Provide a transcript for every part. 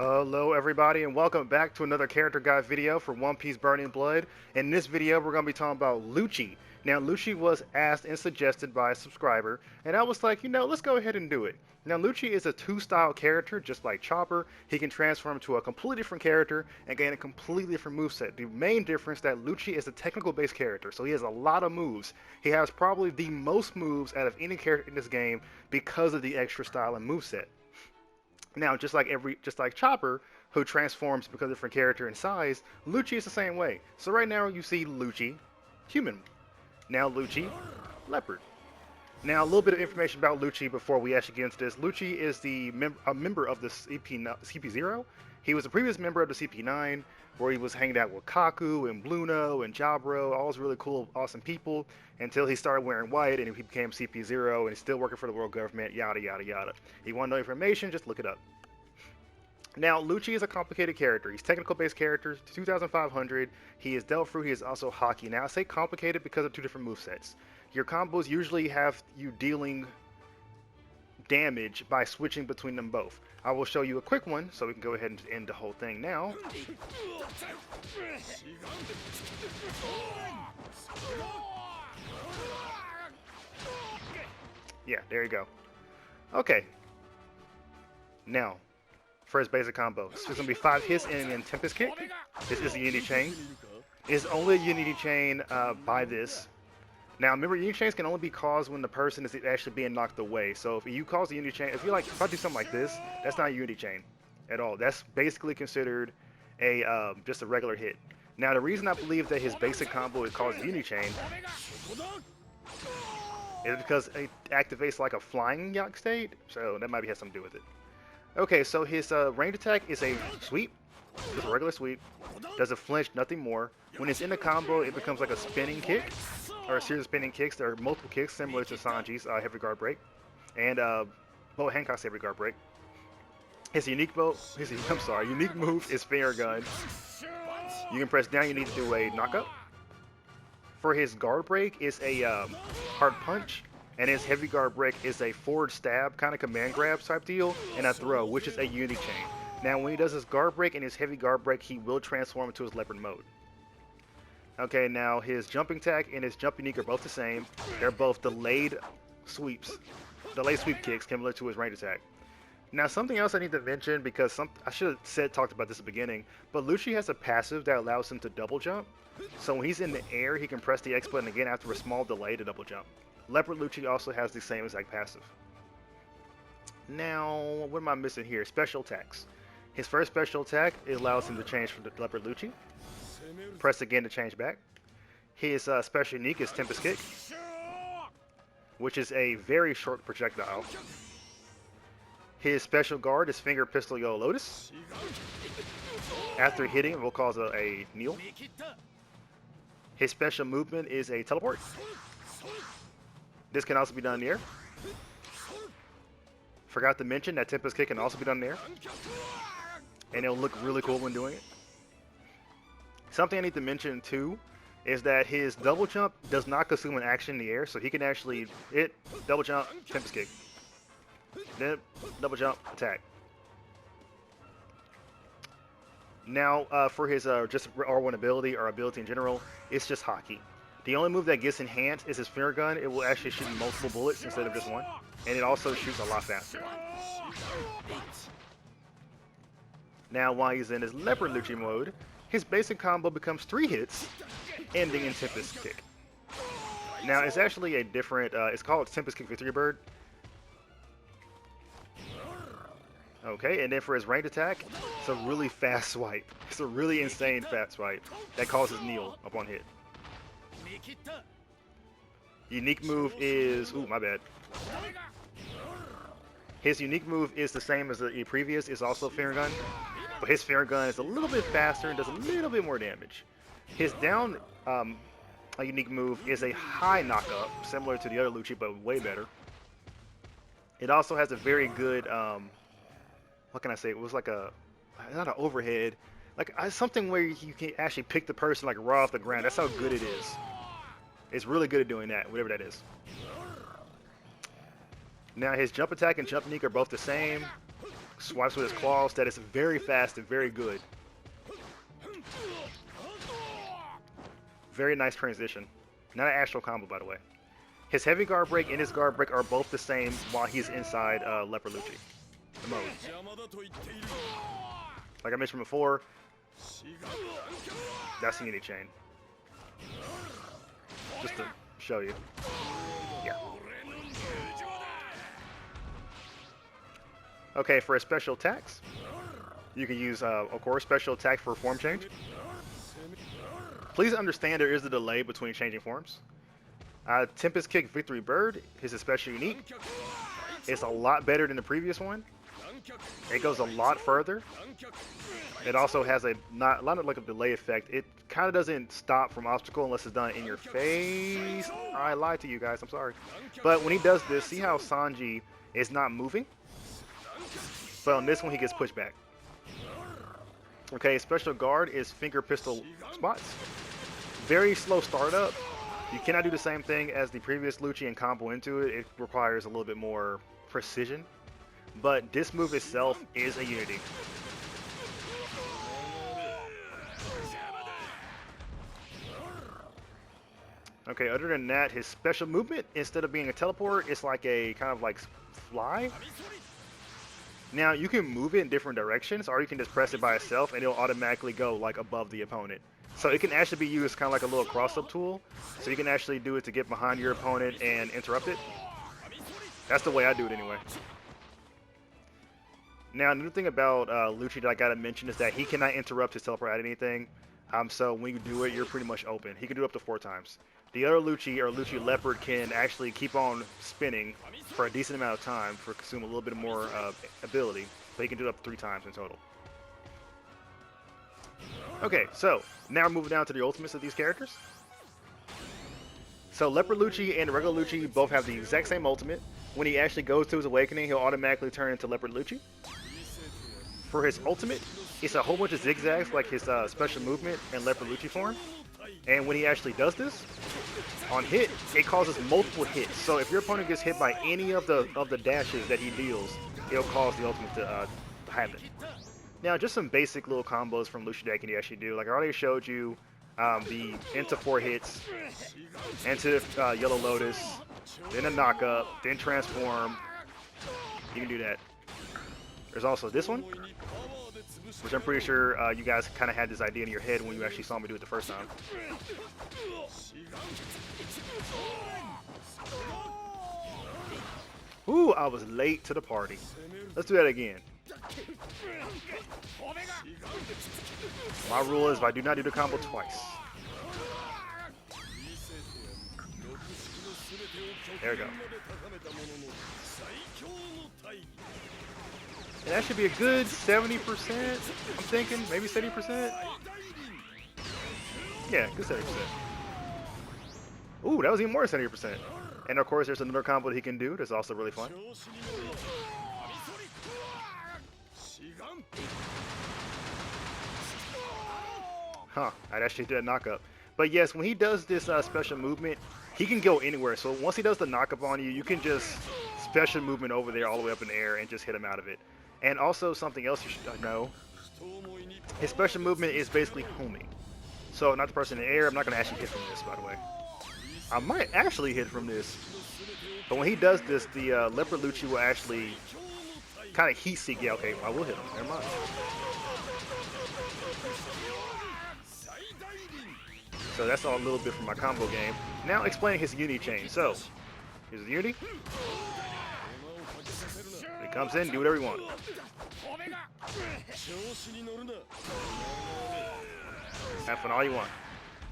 Hello everybody and welcome back to another character guide video for One Piece Burning Blood. In this video we're going to be talking about Lucci. Now Lucci was asked and suggested by a subscriber and I was like, let's go ahead and do it. Now Lucci is a two-style character just like Chopper. He can transform to a completely different character and gain a completely different moveset. The main difference that Lucci is a technical based character, so he has a lot of moves. He has probably the most moves out of any character in this game because of the extra style and moveset. Now, just like Chopper, who transforms because of different character and size, Lucci is the same way. So right now you see Lucci, human. Now Lucci, leopard. Now a little bit of information about Lucci before we actually get into this. Lucci is a member of the CP0. He was a previous member of the CP9, where he was hanging out with Kaku and Bluno and Jabro, all those really cool, awesome people, until he started wearing white and he became CP0 and he's still working for the world government, yada yada yada. You want to know information, just look it up. Now, Lucci is a complicated character. He's technical-based character, 2,500. He is dealt through. He is also hockey. Now, I say complicated because of two different movesets. Your combos usually have you dealing damage by switching between them both. I will show you a quick one, so we can go ahead and end the whole thing now. Yeah, there you go. Okay. Now, for his basic combo, it's going to be 5 hits and then Tempest Kick. This is a Unity Chain. It's only a Unity Chain by this. Now, remember, Unity Chains can only be caused when the person is actually being knocked away. So if you cause a Unity Chain, if I do something like this, that's not a Unity Chain at all. That's basically considered a just a regular hit. Now, the reason I believe that his basic combo is called Unity Chain is because it activates like a flying yacht state. So that might have something to do with it. Okay, so his range attack is a sweep. Just a regular sweep. Does a flinch, nothing more. When it's in the combo, it becomes like a spinning kick, or a series of spinning kicks. There are multiple kicks similar to Sanji's heavy guard break, and Bo Hancock's heavy guard break. His unique move is finger gun. You can press down. You need to do a knockup. For his guard break, is a hard punch. And his heavy guard break is a forward stab, kind of command grab type deal, and a throw, which is a Unity Chain. Now, when he does his guard break and his heavy guard break, he will transform into his leopard mode. Okay, now his jumping attack and his jump unique are both the same. They're both delayed sweeps, delayed sweep kicks, similar to his range attack. Now, something else I need to mention, because I should have talked about this at the beginning, but Lucci has a passive that allows him to double jump. So when he's in the air, he can press the X button again after a small delay to double jump. Leopard Lucci also has the same exact passive. Now, what am I missing here? Special attacks. His first special attack, it allows him to change from the Leopard Lucci. Press again to change back. His special unique is Tempest Kick, which is a very short projectile. His special guard is Finger Pistol Yo Lotus. After hitting, it will cause a kneel. His special movement is a teleport. This can also be done in the air. Forgot to mention that Tempest Kick can also be done in the air. And it'll look really cool when doing it. Something I need to mention too is that his double jump does not consume an action in the air, so he can actually hit, double jump, Tempest Kick. Then double jump, attack. Now for his just R1 ability, or ability in general, it's just hockey. The only move that gets enhanced is his finger gun. It will actually shoot multiple bullets instead of just one. And it also shoots a lot faster. Now, while he's in his Leopard Lucci mode, his basic combo becomes 3 hits, ending in Tempest Kick. Now, it's actually a different, it's called Tempest Kick Victory Bird. Okay, and then for his range attack, it's a really fast swipe. It's a really insane fast swipe that causes kneel upon hit. Unique move is... Ooh, my bad. His unique move is the same as the previous. It's also finger gun. But his finger gun is a little bit faster and does a little bit more damage. His down a unique move is a high knockup, similar to the other Lucci, but way better. It also has a very good... what can I say? It was like a... Not an overhead. Like something where you can actually pick the person like raw off the ground. That's how good it is. It's really good at doing that, whatever that is. Now his jump attack and jump sneak are both the same. swipes with his claws that is very fast and very good. Very nice transition. Not an actual combo, by the way. His heavy guard break and his guard break are both the same while he's inside Leopard Lucci. The mode. Like I mentioned before, that's the unity chain. Just to show you. Yeah. Okay, for his special attacks, you can use, of course, special attack for form change. Please understand there is a delay between changing forms. Tempest Kick Victory Bird is especially unique. It's a lot better than the previous one. It goes a lot further. It also has a not like a delay effect. It kind of doesn't stop from obstacle unless it's done in your face. I lied to you guys. I'm sorry. But when he does this, see how Sanji is not moving? But on this one, he gets pushed back. Okay, special guard is finger pistol spots. Very slow startup. You cannot do the same thing as the previous Lucci and combo into it. It requires a little bit more precision. But this move itself is a unity. Okay, other than that, his special movement, instead of being a teleport, it's like a kind of like fly. Now, you can move it in different directions, or you can just press it by itself, and it'll automatically go like above the opponent. So it can actually be used kind of like a little cross-up tool. So you can actually do it to get behind your opponent and interrupt it. That's the way I do it anyway. Now, another thing about Lucci that I gotta mention is that he cannot interrupt his teleport at anything. So when you do it, you're pretty much open. He can do it up to 4 times. The other Lucci, or Lucci Leopard, can actually keep on spinning for a decent amount of time for consume a little bit more ability. But he can do it up to 3 times in total. Okay, so now we're moving down to the ultimates of these characters. So Leopard Lucci and regular Lucci both have the exact same ultimate. When he actually goes to his awakening, he'll automatically turn into Leopard Lucci. For his ultimate, it's a whole bunch of zigzags like his special movement and Leopard Lucci form. And when he actually does this, on hit, it causes multiple hits. So if your opponent gets hit by any of the dashes that he deals, it'll cause the ultimate to happen. Now, just some basic little combos from Lucci that can actually do. Like I already showed you, the into 4 hits, into Yellow Lotus, then a knock-up, then transform. You can do that. There's also this one, which I'm pretty sure you guys kind of had this idea in your head when you actually saw me do it the first time. Ooh, I was late to the party. Let's do that again. My rule is if I do not do the combo twice. There we go. And that should be a good 70%, I'm thinking, maybe 70%. Yeah, good 70%. Ooh, that was even more than 70%. And of course, there's another combo that he can do that's also really fun. Huh, I'd actually do that knock-up. But yes, when he does this special movement, he can go anywhere. So once he does the knock-up on you, you can just special movement over there all the way up in the air and just hit him out of it. And also something else you should know, his special movement is basically homing. So not the person in the air, I'm not going to actually hit from this, by the way. I might actually hit from this. But when he does this, the Leopard Lucci will actually kind of heat seek. Yeah, okay, I will hit him. Never mind. So that's all a little bit from my combo game. Now explaining his unity chain. So, here's the unity. He comes in, do whatever he wants. Have fun all you want.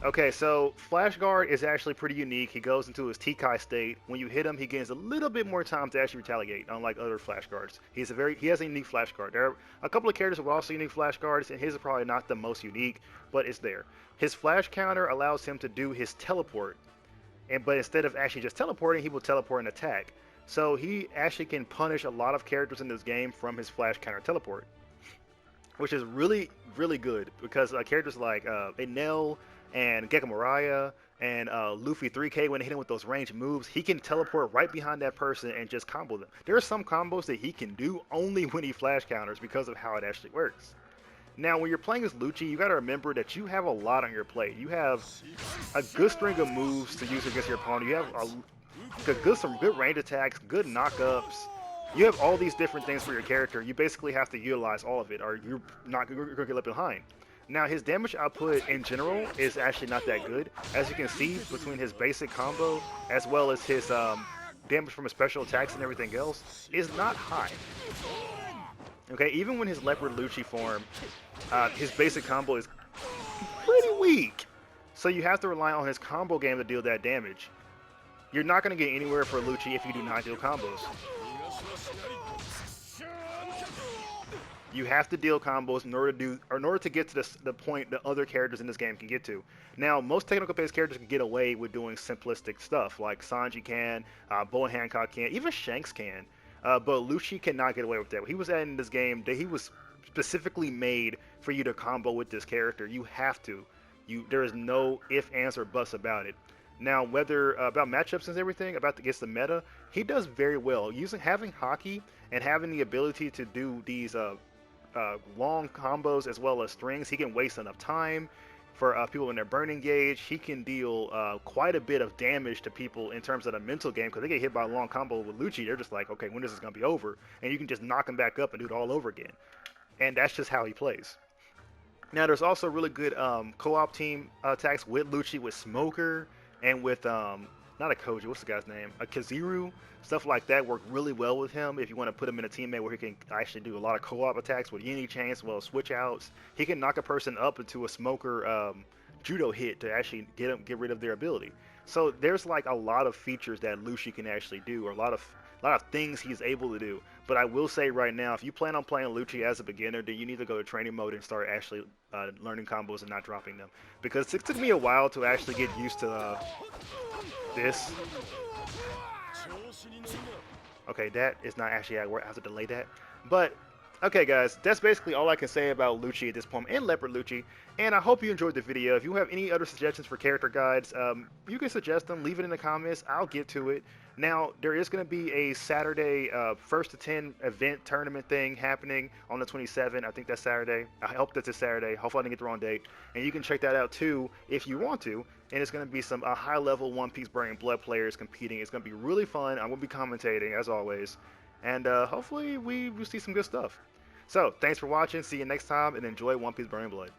Okay, so Flash Guard is actually pretty unique. He goes into his T-Kai state. When you hit him, he gains a little bit more time to actually retaliate, unlike other Flash Guards. He has a unique Flash Guard. There are a couple of characters with also unique Flash Guards, and his is probably not the most unique, but it's there. His Flash counter allows him to do his teleport, but instead of actually just teleporting, he will teleport and attack. So he actually can punish a lot of characters in this game from his Flash counter teleport, which is really, really good because characters like Enel and Gekko Mariah and Luffy 3K, when they hit him with those ranged moves, he can teleport right behind that person and just combo them. There are some combos that he can do only when he flash counters because of how it actually works. Now, when you're playing as Lucci, you got to remember that you have a lot on your plate. You have a good string of moves to use against your opponent. You have some good range attacks, good knockups. You have all these different things for your character. You basically have to utilize all of it, or you're going to get left behind. Now, his damage output in general is actually not that good. As you can see, between his basic combo as well as his damage from his special attacks and everything else is not high. Okay, even when his Leopard Lucci form, his basic combo is pretty weak. So you have to rely on his combo game to deal that damage. You're not going to get anywhere for Lucci if you do not deal combos. You have to deal combos in order to get to the point that other characters in this game can get to. Now, most technical-based characters can get away with doing simplistic stuff, like Sanji can, Boa Hancock can, even Shanks can. But Lucci cannot get away with that. He was adding this game that he was specifically made for you to combo with this character. You have to. There is no ifs, ands, or buts about it. Now, whether about matchups and everything, against the meta, he does very well. Having Haki and having the ability to do these long combos as well as strings, he can waste enough time for people in their burning gauge. He can deal quite a bit of damage to people in terms of the mental game, because they get hit by a long combo with Lucci. They're just like, okay, when is this going to be over? And you can just knock him back up and do it all over again. And that's just how he plays. Now, there's also really good co-op team attacks with Lucci, with Smoker, and with, not a Koji, what's the guy's name? A Kaziru. Stuff like that work really well with him if you want to put him in a teammate where he can actually do a lot of co-op attacks with Yini chains as well as switch outs. He can knock a person up into a Smoker judo hit to actually get rid of their ability. So there's like a lot of features that Lucci can actually do, or a lot of things he's able to do. But I will say right now, if you plan on playing Lucci as a beginner, then you need to go to training mode and start actually learning combos and not dropping them. Because it took me a while to actually get used to this. Okay, that is not actually how I have to delay that. But, okay guys, that's basically all I can say about Lucci at this point, and Leopard Lucci. And I hope you enjoyed the video. If you have any other suggestions for character guides, you can suggest them, leave it in the comments, I'll get to it. Now, there is going to be a Saturday 1st to 10 event tournament thing happening on the 27th. I think that's Saturday. I hope that's a Saturday. Hopefully I didn't get the wrong date. And you can check that out too if you want to. And it's going to be some high-level One Piece Burning Blood players competing. It's going to be really fun. I'm going to be commentating, as always. And hopefully we see some good stuff. So, thanks for watching. See you next time, and enjoy One Piece Burning Blood.